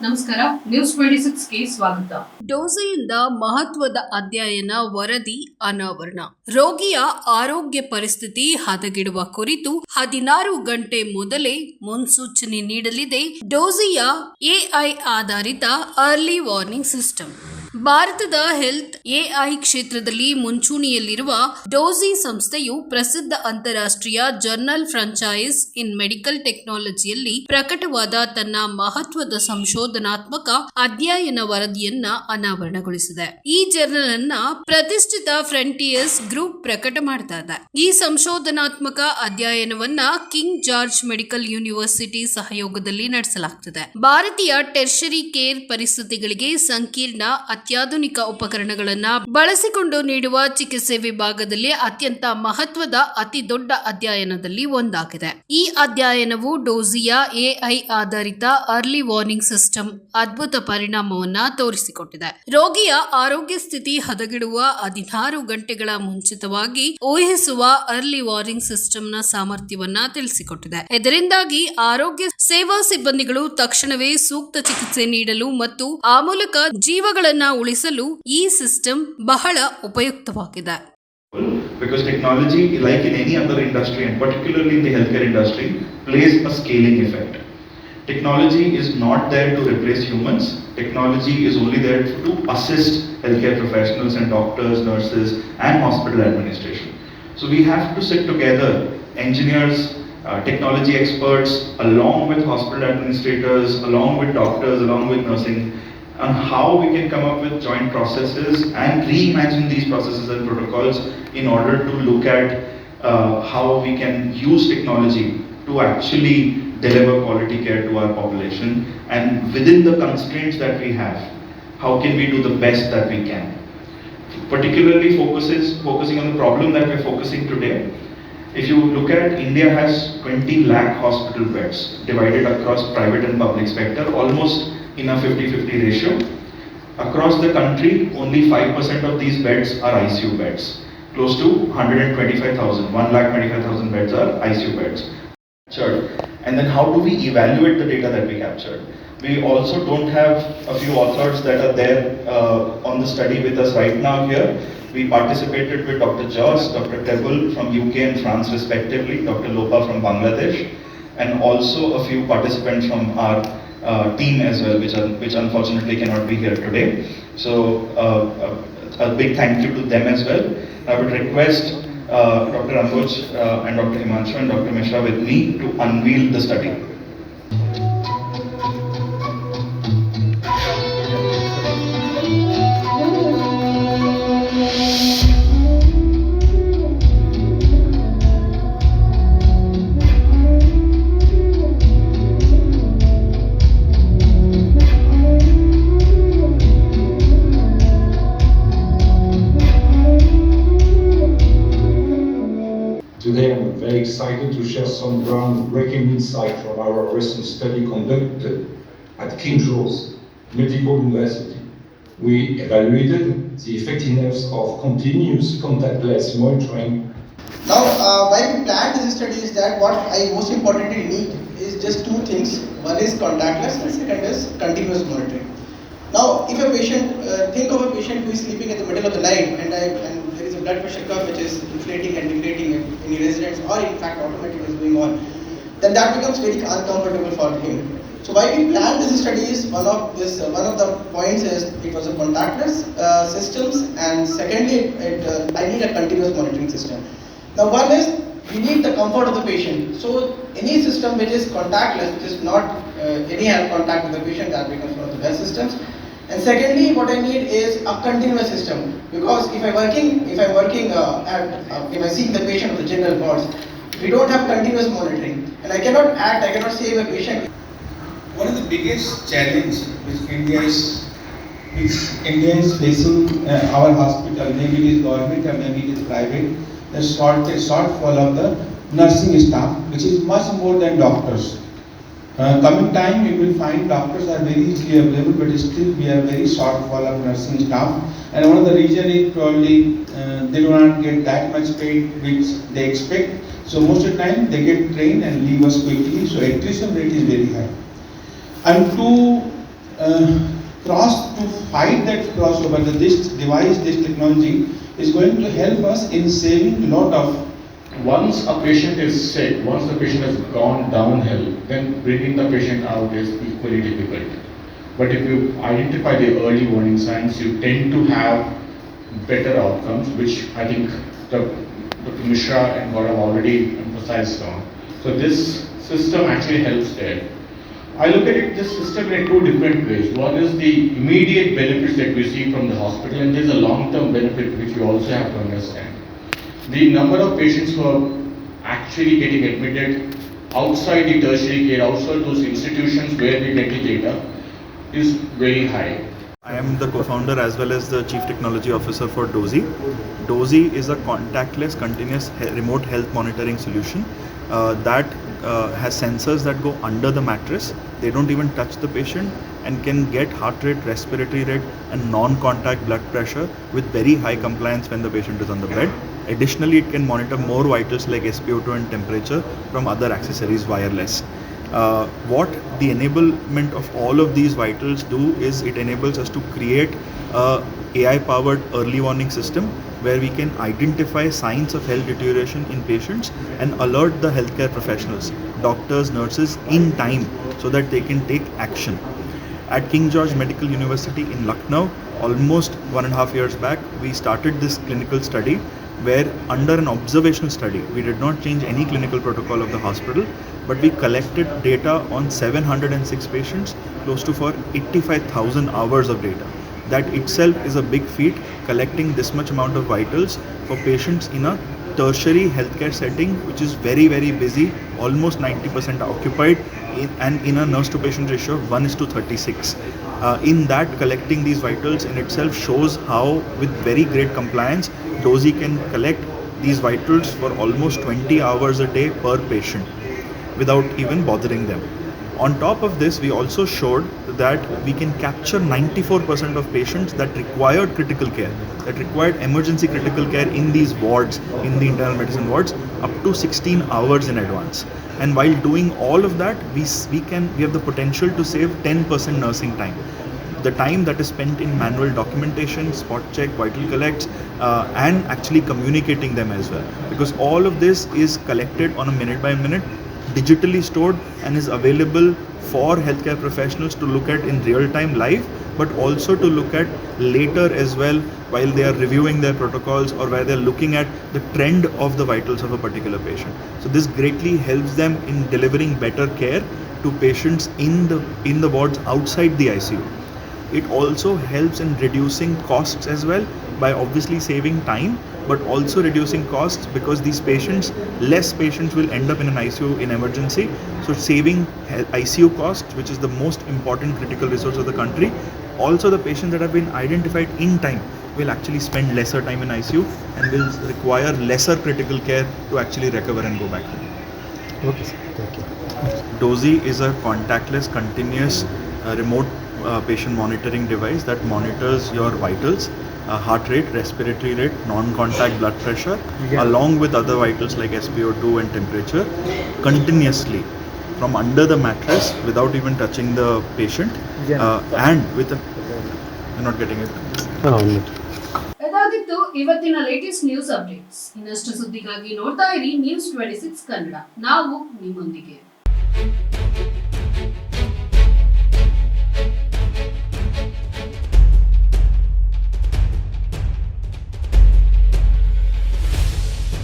ನಮಸ್ಕಾರ, ನ್ಯೂಸ್ 26ಗೆ ಸ್ವಾಗತ. ಡೋಸೆಯಿಂದ ಮಹತ್ವದ ಅಧ್ಯಯನ ವರದಿ ಅನಾವರಣ. ರೋಗಿಯ ಆರೋಗ್ಯ ಪರಿಸ್ಥಿತಿ ಹದಗೆಡುವ ಕುರಿತು 16 ಗಂಟೆ ಮೊದಲೇ ಮುನ್ಸೂಚನೆ ನೀಡಲಿದೆ ಡೋಸೆಯ ಎಐ ಆಧಾರಿತ ಅರ್ಲಿ ವಾರ್ನಿಂಗ್ ಸಿಸ್ಟಮ್. ಭಾರತದ ಹೆಲ್ತ್ ಎಐ ಕ್ಷೇತ್ರದಲ್ಲಿ ಮುಂಚೂಣಿಯಲ್ಲಿರುವ ಡೋಜಿ ಸಂಸ್ಥೆಯು ಪ್ರಸಿದ್ಧ ಅಂತಾರಾಷ್ಟ್ರೀಯ ಜರ್ನಲ್ ಫ್ರಾಂಚೈಸ್ ಇನ್ ಮೆಡಿಕಲ್ ಟೆಕ್ನಾಲಜಿಯಲ್ಲಿ ಪ್ರಕಟವಾದ ತನ್ನ ಮಹತ್ವದ ಸಂಶೋಧನಾತ್ಮಕ ಅಧ್ಯಯನ ವರದಿಯನ್ನ ಅನಾವರಣಗೊಳಿಸಿದೆ. ಈ ಜರ್ನಲ್ ಅನ್ನ ಪ್ರತಿಷ್ಠಿತ ಫ್ರಂಟಿಯರ್ಸ್ ಗ್ರೂಪ್ ಪ್ರಕಟ ಮಾಡ್ತಾ ಇದೆ. ಈ ಸಂಶೋಧನಾತ್ಮಕ ಅಧ್ಯಯನವನ್ನ ಕಿಂಗ್ ಜಾರ್ಜ್ ಮೆಡಿಕಲ್ ಯೂನಿವರ್ಸಿಟಿ ಸಹಯೋಗದಲ್ಲಿ ನಡೆಸಲಾಗುತ್ತಿದೆ. ಭಾರತೀಯ ಟೆರ್ಷರಿ ಕೇರ್ ಪರಿಸ್ಥಿತಿಗಳಿಗೆ ಸಂಕೀರ್ಣ ಅತ್ಯಾಧುನಿಕ ಉಪಕರಣಗಳನ್ನು ಬಳಸಿಕೊಂಡು ನೀಡುವ ಚಿಕಿತ್ಸೆ ವಿಭಾಗದಲ್ಲಿ ಅತ್ಯಂತ ಮಹತ್ವದ ಅತಿ ದೊಡ್ಡ ಅಧ್ಯಯನದಲ್ಲಿ ಒಂದಾಗಿದೆ. ಈ ಅಧ್ಯಯನವು ಡೋಜಿಯ ಎಐ ಆಧಾರಿತ ಅರ್ಲಿ ವಾರ್ನಿಂಗ್ ಸಿಸ್ಟಮ್ ಅದ್ಭುತ ಪರಿಣಾಮವನ್ನ ತೋರಿಸಿಕೊಟ್ಟಿದೆ. ರೋಗಿಯ ಆರೋಗ್ಯ ಸ್ಥಿತಿ ಹದಗೆಡುವ 16 ಗಂಟೆಗಳ ಮುಂಚಿತವಾಗಿ ಊಹಿಸುವ ಅರ್ಲಿ ವಾರ್ನಿಂಗ್ ಸಿಸ್ಟಮ್ನ ಸಾಮರ್ಥ್ಯವನ್ನ ತಿಳಿಸಿಕೊಟ್ಟಿದೆ. ಇದರಿಂದಾಗಿ ಆರೋಗ್ಯ ಸೇವಾ ಸಿಬ್ಬಂದಿಗಳು ತಕ್ಷಣವೇ ಸೂಕ್ತ ಚಿಕಿತ್ಸೆ ನೀಡಲು ಮತ್ತು ಆ ಮೂಲಕ ಜೀವಗಳನ್ನ ಉಳಿಸಲು ಈ ಸಿಸ್ಟಮ್ ಬಹಳ ಉಪಯುಕ್ತವಾಗಿದೆ. Because technology, like in any other industry and particularly in the healthcare industry, plays a scaling effect. Technology is not there to replace humans. Technology is only there to assist healthcare professionals and doctors, nurses and hospital administration. So we have to sit together, engineers, technology experts, along with hospital administrators, along with doctors, along with nursing, on how we can come up with joint processes and reimagine these processes and protocols in order to look at how we can use technology to actually deliver quality care to our population, and within the constraints that we have, how can we do the best that we can. Particularly focusing on the problem that we're focusing today. If you look at, India has 20 lakh hospital beds divided across private and public sector, almost in a 50-50 ratio. Across the country, only 5% of these beds are ICU beds. Close to 125,000 beds are ICU beds. And then how do we evaluate the data that we captured? We also don't have a few authors that are there on the study with us right now here. We participated with Dr. Joss, Dr. Tebul from UK and France respectively, Dr. Lopa from Bangladesh, and also a few participants from our team as well, which unfortunately cannot be here today. So a big thank you to them as well. I would request Dr. Anbuj and Dr. Himanshu and Dr. Mishra with me to unveil the study. Today I'm very excited to share some groundbreaking insight from our recent study conducted at King George Medical University. We evaluated the effectiveness of continuous contactless monitoring. Now, why we planned this study is that what I most importantly need is just two things. One is contactless and second is continuous monitoring. Now, if a patient, think of a patient who is sleeping in the middle of the night and there is a blood pressure curve which is inflating and deflating in any residents, or in fact automatically is going on, then that becomes very uncomfortable for him. So why we planned this study is one of the points is it was a contactless systems, and secondly I need a continuous monitoring system. Now one is we need the comfort of the patient. So any system which is contactless, which is not any contact with the patient, that becomes one of the best systems. And secondly, what I need is a continuous system, because if I'm seeing the patient of the general wards, we don't have continuous monitoring, and I cannot save a patient. One of the biggest challenge which India is facing, our hospital, maybe it is government or maybe it is private, the shortfall of the nursing staff, which is much more than doctors. Coming time, you will find doctors are very easily available, but still we have very shortfall of nursing staff. And one of the reason is probably they do not get that much paid which they expect. So most of the time they get trained and leave us quickly. So attrition rate is very high. And to to fight that crossover. This device, this technology is going to help us in saving a lot of. Once a patient is sick, once the patient has gone downhill, then bringing the patient out is equally difficult. But if you identify the early warning signs, you tend to have better outcomes, which I think Dr. Mishra and Gaurav already emphasized on. So this system actually helps there. I look at this system in two different ways. One is the immediate benefits that we see from the hospital, and there's a long-term benefit which you also have to understand. The number of patients who are actually getting admitted outside the tertiary care, outside those institutions where we get the data, is very high. I am the co-founder as well as the Chief Technology Officer for Dozee. Dozee is a contactless continuous remote health monitoring solution that has sensors that go under the mattress. They don't even touch the patient and can get heart rate, respiratory rate and non-contact blood pressure with very high compliance when the patient is on the bed. Additionally, it can monitor more vitals like SpO2 and temperature from other accessories wireless. What the enablement of all of these vitals do is it enables us to create a AI-powered early warning system where we can identify signs of health deterioration in patients and alert the healthcare professionals, doctors, nurses in time so that they can take action. At King George Medical University in Lucknow, almost 1.5 years back, we started this clinical study where under an observational study, we did not change any clinical protocol of the hospital, but we collected data on 706 patients, close to for 85,000 hours of data. That itself is a big feat, collecting this much amount of vitals for patients in a tertiary healthcare setting, which is very, very busy, almost 90% occupied, and in a nurse to patient ratio of 1:36. In that, collecting these vitals in itself shows how, with very great compliance, Dozee can collect these vitals for almost 20 hours a day per patient without even bothering them. On top of this, we also showed that we can capture 94% of patients that required critical care, that required emergency critical care in these wards, in the internal medicine wards, up to 16 hours in advance. And while doing all of that, we have the potential to save 10% nursing time. The time that is spent in manual documentation, spot check, vital collects, and actually communicating them as well. Because all of this is collected on a minute by minute, digitally stored, and is available for healthcare professionals to look at in real time live, but also to look at later as well while they are reviewing their protocols or while they are looking at the trend of the vitals of a particular patient. So this greatly helps them in delivering better care to patients in the wards outside the ICU. It also helps in reducing costs as well by obviously saving time, but also reducing costs because these patients, less patients will end up in an ICU in emergency. So saving ICU costs, which is the most important critical resource of the country. Also the patients that have been identified in time will actually spend lesser time in ICU and will require lesser critical care to actually recover and go back home. Okay, sir. Thank you. Dozee is a contactless, continuous, remote patient monitoring device that monitors your vitals, heart rate, respiratory rate, non-contact blood pressure, along with other vitals like SpO2 and temperature, continuously from under the mattress without even touching the patient, and with a... You're not getting it? No. ಇದಾಗಿತ್ತು ಇವತ್ತಿನ latest news updates. ಇನ್ನಷ್ಟು ಸುದ್ದಿಗಾಗಿ ನೋಡ್ತಾ ಇರಿ news 26 Kannada. ನಾವು ನಿಮ್ಮೊಂದಿಗೆ.